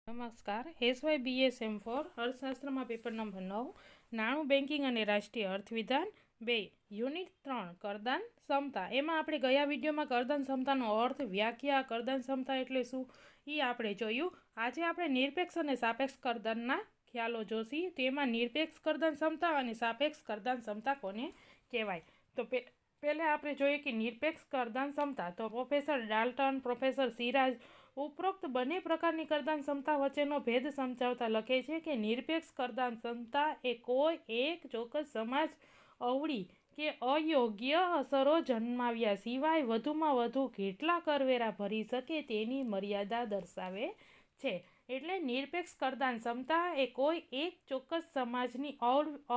નમસ્કાર. BA.sem-4 અર્થશાસ્ત્રમાં paper number 9 નાણું banking અને રાષ્ટ્રીય અર્થવિધાન 2 unit-3 કરદાન ક્ષમતા. એમાં આપણે ગયા વિડીયોમાં કરદાન ક્ષમતાનો અર્થ, વ્યાખ્યા, કરદાન ક્ષમતા એટલે શું એ આપણે જોયું. આજે આપણે નિરપેક્ષ અને સાપેક્ષ કરદાનના ખ્યાલો જોશી. તેમાં નિરપેક્ષ કરદાન ક્ષમતા અને સાપેક્ષ કરદાન ક્ષમતા કોને કહેવાય. તો પહેલા આપણે જોઈએ કે નિરપેક્ષ કરદાન ક્ષમતા. તો પ્રોફેસર ડાલ્ટન, પ્રોફેસર સિરાજ ઉપરોક્ત બંને પ્રકારની કરદાન ક્ષમતા વચ્ચેનો ભેદ સમજાવતા લખે છે કે નિરપેક્ષ કરદાન ક્ષમતા એ કોઈ એક ચોક્કસ સમાજ અવળી કે અયોગ્ય અસરો જન્માવ્યા સિવાય વધુમાં વધુ કેટલા કરવેરા ભરી શકે તેની મર્યાદા દર્શાવે છે. એટલે નિરપેક્ષ કરદાન ક્ષમતા એ કોઈ એક ચોક્કસ સમાજની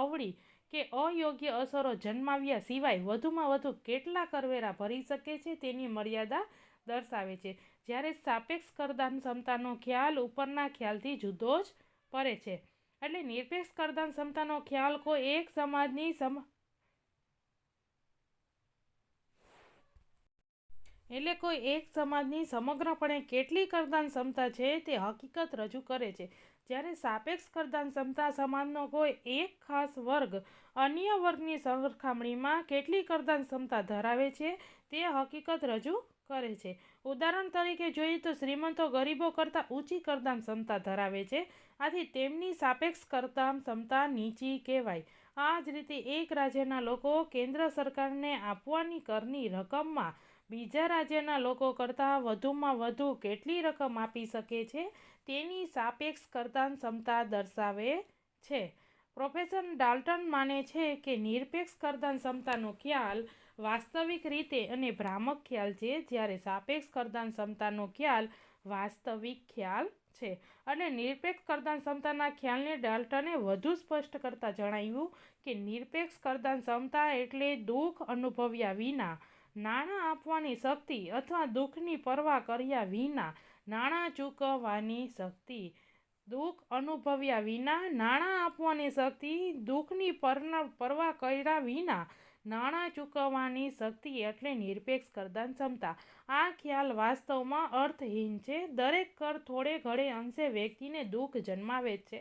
અવળી કે અયોગ્ય અસરો જન્માવ્યા સિવાય વધુમાં વધુ કેટલા કરવેરા ભરી શકે છે તેની મર્યાદા દર્શાવે છે. જ્યારે સાપેક્ષ કરદાન ક્ષમતાનો ખ્યાલ ઉપરના ખ્યાલથી જુદો જ પડે છે. એટલે નિરપેક્ષ કરદાન ક્ષમતાનો ખ્યાલ કોઈ એક સમાજની સમગ્રપણે કેટલી કરદાન ક્ષમતા છે તે હકીકત રજૂ કરે છે. જ્યારે સાપેક્ષ કરદાન ક્ષમતા સમાજનો કોઈ એક ખાસ વર્ગ અન્ય વર્ગની સરખામણીમાં કેટલી કરદાન ક્ષમતા ધરાવે છે તે હકીકત રજૂ કરે છે. ઉદાહરણ તરીકે જોઈએ તો શ્રીમંતો ગરીબો કરતાં ઊંચી કરદાન ક્ષમતા ધરાવે છે, આથી તેમની સાપેક્ષ કરદાન ક્ષમતા નીચી કહેવાય. આ જ રીતે એક રાજ્યના લોકો કેન્દ્ર સરકારને આપવાની કરની રકમમાં બીજા રાજ્યના લોકો કરતાં વધુમાં વધુ કેટલી રકમ આપી શકે છે તેની સાપેક્ષ કરદાન ક્ષમતા દર્શાવે છે. પ્રોફેસર ડાલ્ટન માને છે કે નિરપેક્ષ કરદાન ક્ષમતાનો ખ્યાલ વાસ્તવિક રીતે અને ભ્રામક ખ્યાલ છે, જ્યારે સાપેક્ષ કરદાન ક્ષમતાનો ખ્યાલ વાસ્તવિક ખ્યાલ છે. અને નિરપેક્ષ કરદાન ક્ષમતાના ખ્યાલને ડાલ્ટને વધુ સ્પષ્ટ કરતા જણાવ્યું કે નિરપેક્ષ કરદાન ક્ષમતા એટલે દુઃખ અનુભવ્યા વિના નાણાં આપવાની શક્તિ અથવા દુઃખની પરવા કર્યા વિના નાણાં ચૂકવવાની શક્તિ. દુઃખ અનુભવ્યા વિના નાણાં આપવાની શક્તિ, દુઃખની પરવા કર્યા વિના નાણાં ચૂકવવાની શક્તિ એટલે નિરપેક્ષ કરદાન ક્ષમતા. આ ખ્યાલ વાસ્તવમાં અર્થહીન છે. દરેક કર થોડે ઘણે અંશે વ્યક્તિને દુઃખ જન્માવે છે.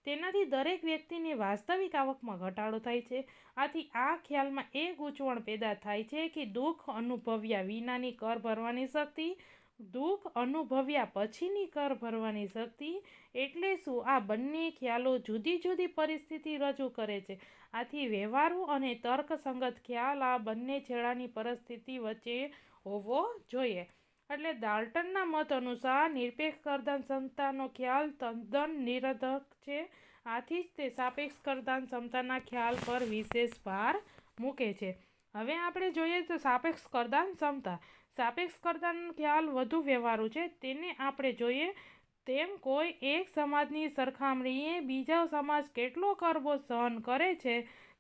તેનાથી દરેક વ્યક્તિની વાસ્તવિક આવકમાં ઘટાડો થાય છે. આથી આ ખ્યાલમાં એ ગૂંચવણ પેદા થાય છે કે દુઃખ અનુભવ્યા વિનાની કર ભરવાની શક્તિ, દુઃખ અનુભવ્યા પછીની કર ભરવાની શક્તિ એટલે શું. આ બંને ખ્યાલો જુદી જુદી પરિસ્થિતિ રજૂ કરે છે. આથી વ્યવહારુ અને તર્કસંગત ખ્યાલ આ બંને છેડાની પરિસ્થિતિ વચ્ચે હોવો જોઈએ. એટલે ડાલ્ટનના મત અનુસાર નિરપેક્ષ કરદાન ક્ષમતાનો ખ્યાલ તદ્દન નિરર્થક છે. આથી જ તે સાપેક્ષ કરદાન ક્ષમતાના ખ્યાલ પર વિશેષ ભાર મૂકે છે. હવે આપણે જોઈએ તો સાપેક્ષ કરદાન ક્ષમતા. સાપેક્ષ કરદાન ખ્યાલ વધુ વ્યવહારુ છે. તેને આપણે જોઈએ તેમ કોઈ એક સમાજની સરખામણીએ બીજો સમાજ કેટલો કરબોજ સહન કરે છે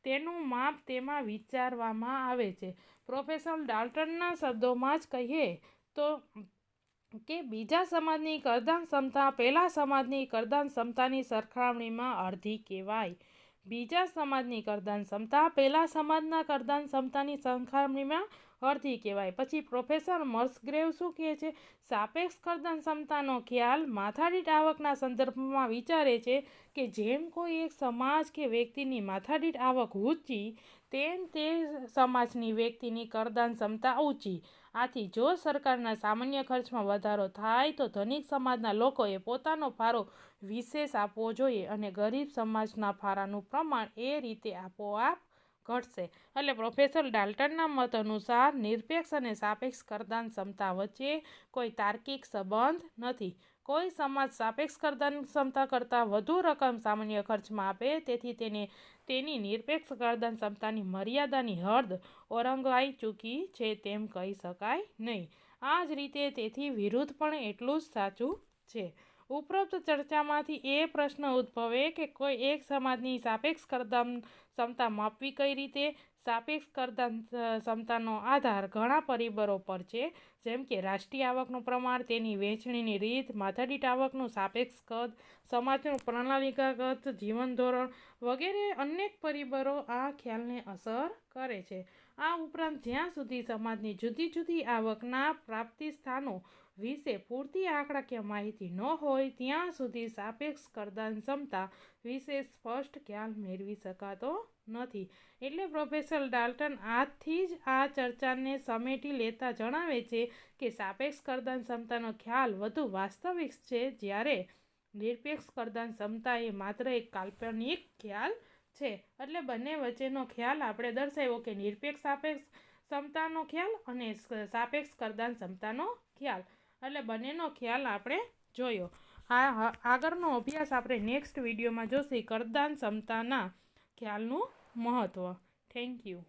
તેનું માપ તેમાં વિચારવામાં આવે છે. પ્રોફેસર ડાલ્ટનના શબ્દોમાં જ કહીએ તો કે બીજા સમાજની કરદાન ક્ષમતા પહેલા સમાજની કરદાન ક્ષમતાની સરખામણીમાં અડધી કહેવાય. બીજા સમાજની કરદાન ક્ષમતા પહેલા સમાજના કરદાન ક્ષમતાની સરખામણીમાં અડધી કહેવાય. પછી પ્રોફેસર મર્સગ્રેવ શું કહે છે? સાપેક્ષ કરદાન ક્ષમતાનો ખ્યાલ માથાદીઠ આવકના સંદર્ભમાં વિચારે છે કે જેમ કોઈ એક સમાજ કે વ્યક્તિની માથાદીઠ આવક ઊંચી તેમ તે સમાજની વ્યક્તિની કરદાન ક્ષમતા ઊંચી. આથી જો સરકારના સામાન્ય ખર્ચમાં વધારો થાય તો ધનિક સમાજના લોકોએ પોતાનો ફાળો વિશેષ આપવો જોઈએ અને ગરીબ સમાજના ફાળાનું પ્રમાણ એ રીતે આપોઆપ ઘટશે. એટલે પ્રોફેસર ડાલ્ટનના મત અનુસાર નિરપેક્ષ અને સાપેક્ષ કરદાન ક્ષમતા વચ્ચે કોઈ તાર્કિક સંબંધ નથી. કોઈ સમાજ સાપેક્ષ કરદાન ક્ષમતા કરતાં વધુ રકમ સામાન્ય ખર્ચમાં આપે તેથી તેની નિરપેક્ષ કરદાન ક્ષમતાની મર્યાદાની હદ ઓળંગાઈ ચૂકી છે તેમ કહી શકાય નહીં. આ જ રીતે તેથી વિરુદ્ધ પણ એટલું જ સાચું છે. ઉપરોક્ત ચર્ચામાંથી એ પ્રશ્ન ઉદ્ભવે કે કોઈ એક સમાજની સાપેક્ષ કરદાન ક્ષમતા માપવી કઈ રીતે? સાપેક્ષ કરદાન ક્ષમતાનો આધાર ઘણા પરિબળો પર છે, જેમ કે રાષ્ટ્રીય આવકનું પ્રમાણ, તેની વહેંચણીની રીત, માથાદીઠ આવકનું સાપેક્ષ કદ, સમાજનું પ્રણાલીગત જીવનધોરણ વગેરે અનેક પરિબળો આ ખ્યાલને અસર કરે છે. આ ઉપરાંત જ્યાં સુધી સમાજની જુદી જુદી આવકના પ્રાપ્તિ સ્થાનો વિશે પૂરતી આંકડાકીય માહિતી ન હોય ત્યાં સુધી સાપેક્ષ કરદાન ક્ષમતા વિશે સ્પષ્ટ ખ્યાલ મેળવી શકાતો નથી. એટલે પ્રોફેસર ડાલ્ટન આજથી જ આ ચર્ચાને સમેટી લેતા જણાવે છે કે સાપેક્ષ કરદાન ક્ષમતાનો ખ્યાલ વધુ વાસ્તવિક છે, જ્યારે નિરપેક્ષ કરદાન ક્ષમતા એ માત્ર એક કાલ્પનિક ખ્યાલ છે. એટલે બંને વચ્ચેનો ખ્યાલ આપણે દર્શાવ્યો કે નિરપેક્ષ સાપેક્ષ ક્ષમતાનો ખ્યાલ અને સાપેક્ષ કરદાન ક્ષમતાનો ખ્યાલ, એટલે બંનેનો ખ્યાલ આપણે જોયો. આગળનો અભ્યાસ આપણે નેક્સ્ટ વિડીયોમાં જોશું કરદાન ક્ષમતાના ખ્યાલનું મહત્ત્વ. Thank you.